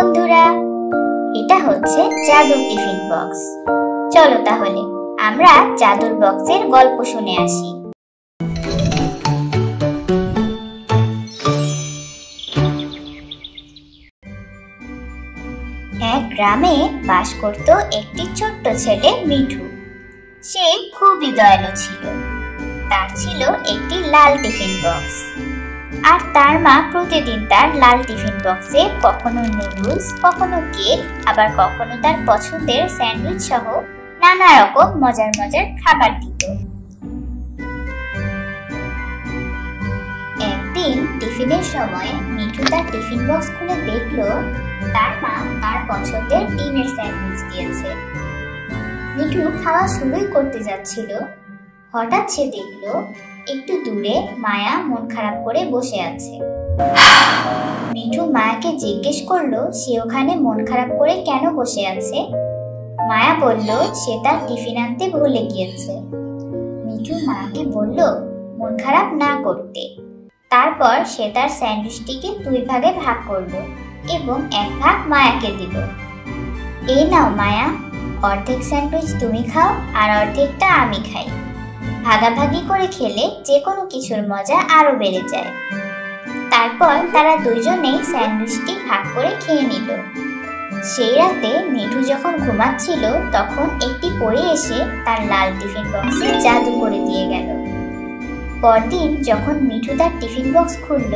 বন্ধুরা, এটা হচ্ছে জাদুর টিফিন বক্স। চলো তাহলে আমরা জাদুর বক্সের গল্প শুনে আসি। এক গ্রামে বাস করত একটি ছোট্ট ছেলে মিঠু। সে খুবই দয়ালু ছিল। তার ছিল একটি লাল টিফিন বক্স, আর তার মা প্রতিদিন তার লাল টিফিন বক্সে কখনো নুডলস, কখনো কেক, আবার কখনো তার পছন্দের স্যান্ডউইচ সহ নানা রকম মজার মজার খাবার দিত। একদিন টিফিনের সময় মিঠু তার টিফিন বক্স খুলে দেখলো তার মা তার পছন্দের ডিমের স্যান্ডউইচ দিয়েছে। মিঠু খাওয়া শুরুই করতে যাচ্ছিল, হঠাৎ সে দেখলো একটু দূরে মায়া মন খারাপ করে বসে আছে। মিঠু মায়াকে জিজ্ঞেস করলো সে ওখানে মন খারাপ করে কেন বসে আছে। মায়া বলল সে তার টিফিন আনতে ভুলে গিয়েছে। মিঠু মায়াকে বলল মন খারাপ না করতে। তারপর সে তার স্যান্ডউইচটিকে 2 ভাগে ভাগ করলো এবং 1 ভাগ মায়াকে দিল। এই নাও মায়া, অর্ধেক স্যান্ডউইচ তুমি খাও আর অর্ধেকটা আমি খাই। ভাগাভাগি করে খেলে যে কোনো কিছুর মজা আরো বেড়ে যায়। তারপর তারা দুইজনেই স্যান্ডউইচটি ভাগ করে খেয়ে নিল। সেই রাতে মিঠু যখন ঘুমাচ্ছিল তখন একটি পরী এসে তার লাল টিফিন বক্সে জাদু করে দিয়ে গেল। পরদিন যখন মিঠু তার টিফিন বক্স খুলল,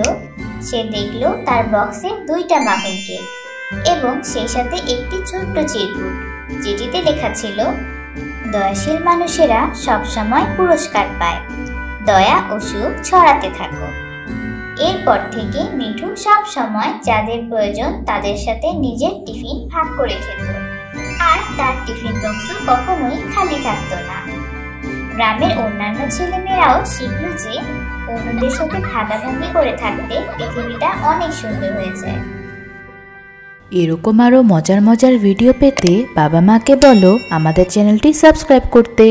সে দেখলো তার বক্সে 2টা মাফিন কেক এবং সেই সাথে একটি ছোট্ট চিরকুট, যেটিতে লেখা ছিল দয়াশীল মানুষেরা সবসময় পুরস্কার পায়, দয়া ও সুখ ছড়াতে থাকো। এরপর থেকে মিঠু সব সময় যাদের প্রয়োজন তাদের সাথে নিজের টিফিন ভাগ করে খেত, আর তার টিফিন বক্সও কখনোই খালি থাকতো না। গ্রামের অন্যান্য ছেলেমেয়েরাও শিখল যে অন্যদের সাথে ভাগাভাগি করে থাকতে পৃথিবীটা অনেক সুন্দর হয়ে যায়। এরকম আরও মজার মজার ভিডিও পেতে বাবা মাকে বলো আমাদের চ্যানেলটি সাবস্ক্রাইব করতে।